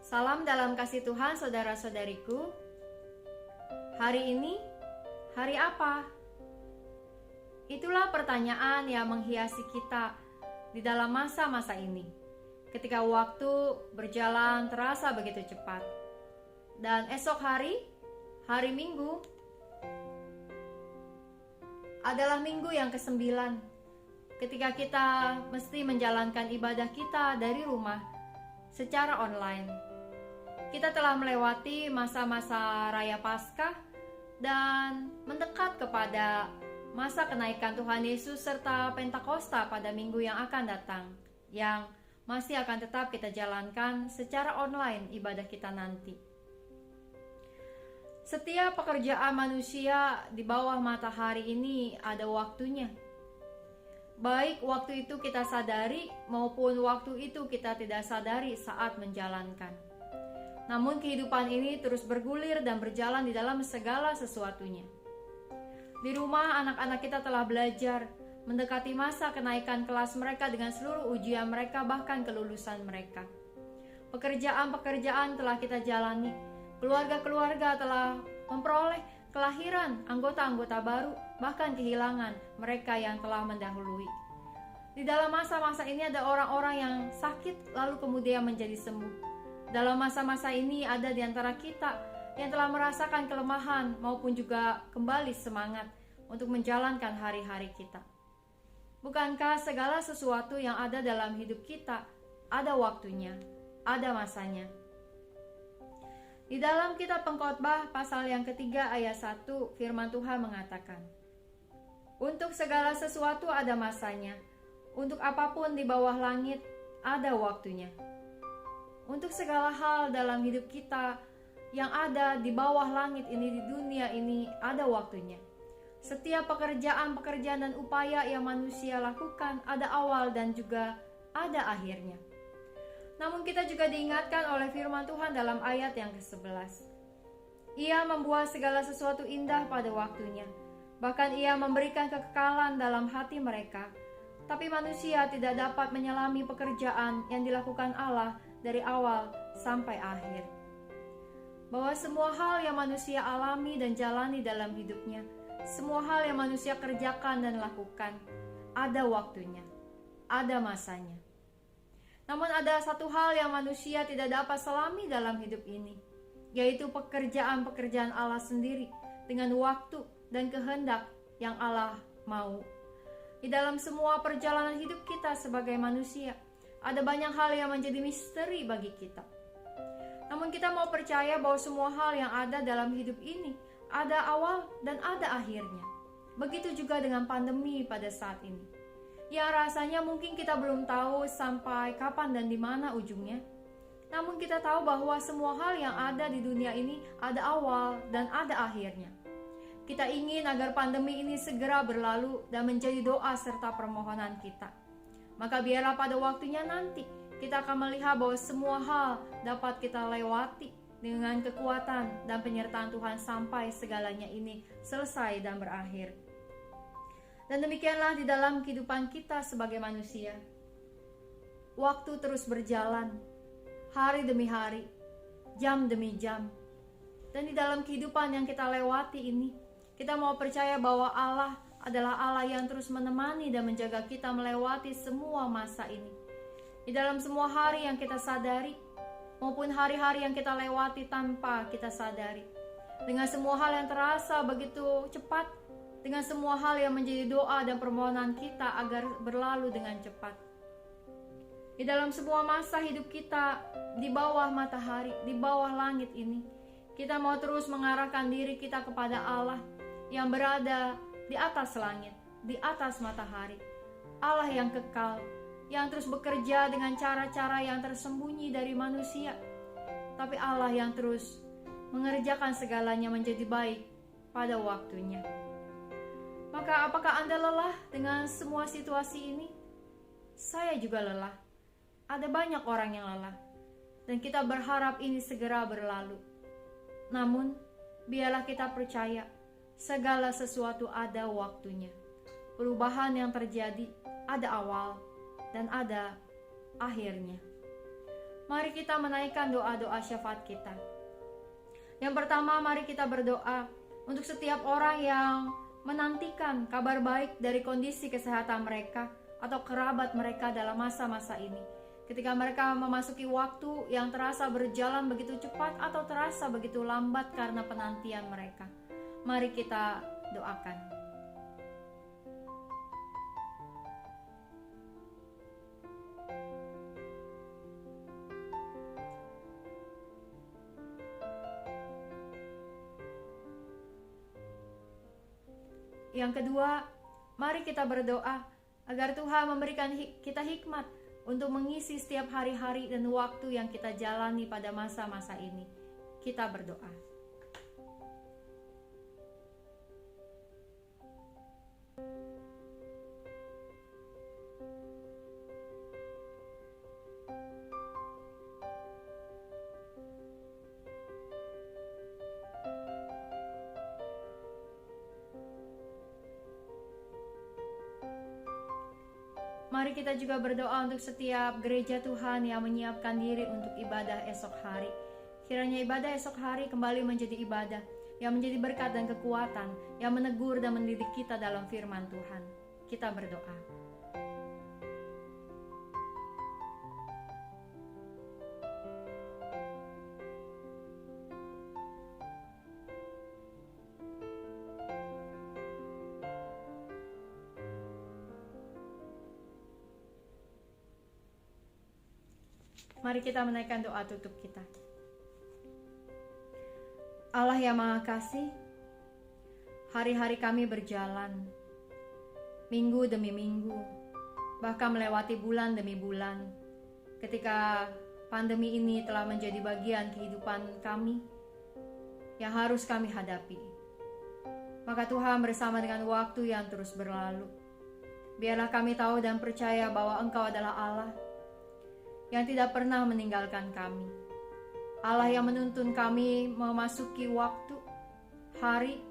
Salam dalam kasih Tuhan saudara-saudariku. Hari ini, hari apa? Itulah pertanyaan yang menghiasi kita di dalam masa-masa ini. Ketika waktu berjalan terasa begitu cepat. Dan esok hari Minggu, adalah minggu yang ke-9. Ketika kita mesti menjalankan ibadah kita dari rumah secara online. Kita telah melewati masa-masa Raya Paskah dan mendekat kepada masa kenaikan Tuhan Yesus serta Pentakosta pada minggu yang akan datang, yang masih akan tetap kita jalankan secara online ibadah kita nanti. Setiap pekerjaan manusia di bawah matahari ini ada waktunya. Baik waktu itu kita sadari maupun waktu itu kita tidak sadari saat menjalankan. Namun kehidupan ini terus bergulir dan berjalan di dalam segala sesuatunya. Di rumah anak-anak kita telah belajar mendekati masa kenaikan kelas mereka dengan seluruh ujian mereka bahkan kelulusan mereka. Pekerjaan-pekerjaan telah kita jalani. Keluarga-keluarga telah memperoleh kelahiran anggota-anggota baru bahkan kehilangan mereka yang telah mendahului. Di dalam masa-masa ini ada orang-orang yang sakit lalu kemudian menjadi sembuh. Dalam masa-masa ini ada di antara kita yang telah merasakan kelemahan maupun juga kembali semangat untuk menjalankan hari-hari kita. Bukankah segala sesuatu yang ada dalam hidup kita ada waktunya, ada masanya? Di dalam kitab Pengkhotbah pasal yang ketiga ayat 1 firman Tuhan mengatakan, "Untuk segala sesuatu ada masanya, untuk apapun di bawah langit ada waktunya." Untuk segala hal dalam hidup kita yang ada di bawah langit ini, di dunia ini, ada waktunya. Setiap pekerjaan-pekerjaan dan upaya yang manusia lakukan ada awal dan juga ada akhirnya. Namun kita juga diingatkan oleh firman Tuhan dalam ayat yang ke-11. Ia membuat segala sesuatu indah pada waktunya. Bahkan ia memberikan kekekalan dalam hati mereka. Tapi manusia tidak dapat menyelami pekerjaan yang dilakukan Allah dari awal sampai akhir. Bahwa semua hal yang manusia alami dan jalani dalam hidupnya, semua hal yang manusia kerjakan dan lakukan, ada waktunya, ada masanya. Namun ada satu hal yang manusia tidak dapat selami dalam hidup ini, yaitu pekerjaan-pekerjaan Allah sendiri dengan waktu dan kehendak yang Allah mau. Di dalam semua perjalanan hidup kita sebagai manusia, ada banyak hal yang menjadi misteri bagi kita. Namun kita mau percaya bahwa semua hal yang ada dalam hidup ini ada awal dan ada akhirnya. Begitu juga dengan pandemi pada saat ini. Yang rasanya mungkin kita belum tahu sampai kapan dan di mana ujungnya. Namun kita tahu bahwa semua hal yang ada di dunia ini ada awal dan ada akhirnya. Kita ingin agar pandemi ini segera berlalu dan menjadi doa serta permohonan kita. Maka biarlah pada waktunya nanti kita akan melihat bahwa semua hal dapat kita lewati dengan kekuatan dan penyertaan Tuhan sampai segalanya ini selesai dan berakhir. Dan demikianlah di dalam kehidupan kita sebagai manusia. Waktu terus berjalan, hari demi hari, jam demi jam. Dan di dalam kehidupan yang kita lewati ini, kita mau percaya bahwa Allah adalah Allah yang terus menemani dan menjaga kita melewati semua masa ini. Di dalam semua hari yang kita sadari, maupun hari-hari yang kita lewati tanpa kita sadari. Dengan semua hal yang terasa begitu cepat, dengan semua hal yang menjadi doa dan permohonan kita agar berlalu dengan cepat. Di dalam semua masa hidup kita, di bawah matahari, di bawah langit ini, kita mau terus mengarahkan diri kita kepada Allah yang berada di atas langit, di atas matahari. Allah yang kekal, yang terus bekerja dengan cara-cara yang tersembunyi dari manusia. Tapi Allah yang terus mengerjakan segalanya menjadi baik pada waktunya. Maka apakah Anda lelah dengan semua situasi ini? Saya juga lelah. Ada banyak orang yang lelah. Dan kita berharap ini segera berlalu. Namun, biarlah kita percaya segala sesuatu ada waktunya. Perubahan yang terjadi ada awal dan ada akhirnya. Mari kita menaikkan doa-doa syafaat kita. Yang pertama, mari kita berdoa untuk setiap orang yang menantikan kabar baik dari kondisi kesehatan mereka atau kerabat mereka dalam masa-masa ini. Ketika mereka memasuki waktu yang terasa berjalan begitu cepat atau terasa begitu lambat karena penantian mereka. Mari kita doakan. Yang kedua, mari kita berdoa agar Tuhan memberikan kita hikmat untuk mengisi setiap hari-hari dan waktu yang kita jalani pada masa-masa ini. Kita berdoa. Mari kita juga berdoa untuk setiap gereja Tuhan yang menyiapkan diri untuk ibadah esok hari. Kiranya ibadah esok hari kembali menjadi ibadah yang menjadi berkat dan kekuatan, yang menegur dan mendidik kita dalam firman Tuhan. Kita berdoa. Mari kita menaikkan doa tutup kita. Allah yang Maha Kasih, hari-hari kami berjalan, minggu demi minggu, bahkan melewati bulan demi bulan. Ketika pandemi ini telah menjadi bagian kehidupan kami yang harus kami hadapi, maka Tuhan bersama dengan waktu yang terus berlalu, biarlah kami tahu dan percaya bahwa Engkau adalah Allah yang tidak pernah meninggalkan kami. Allah yang menuntun kami memasuki waktu, hari,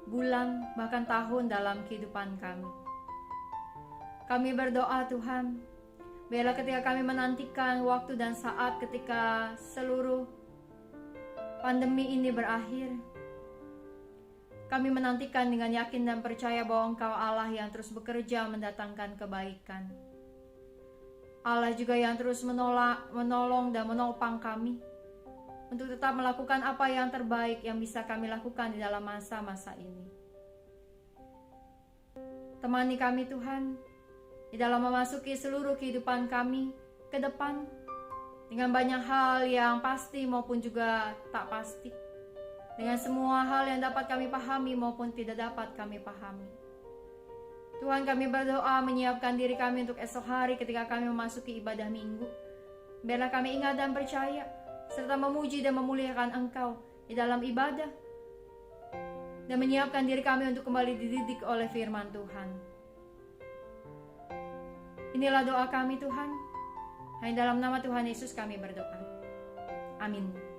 bulan, bahkan tahun dalam kehidupan kami. Kami berdoa Tuhan, biarlah ketika kami menantikan waktu dan saat ketika seluruh pandemi ini berakhir, kami menantikan dengan yakin dan percaya bahwa Engkau Allah yang terus bekerja mendatangkan kebaikan. Allah juga yang terus menolong dan menopang kami untuk tetap melakukan apa yang terbaik yang bisa kami lakukan di dalam masa-masa ini. Temani kami Tuhan di dalam memasuki seluruh kehidupan kami ke depan dengan banyak hal yang pasti maupun juga tak pasti, dengan semua hal yang dapat kami pahami maupun tidak dapat kami pahami. Tuhan, kami berdoa menyiapkan diri kami untuk esok hari ketika kami memasuki ibadah minggu. Biarlah kami ingat dan percaya, serta memuji dan memuliakan Engkau di dalam ibadah, dan menyiapkan diri kami untuk kembali dididik oleh firman Tuhan. Inilah doa kami Tuhan. Hanya dalam nama Tuhan Yesus kami berdoa. Amin.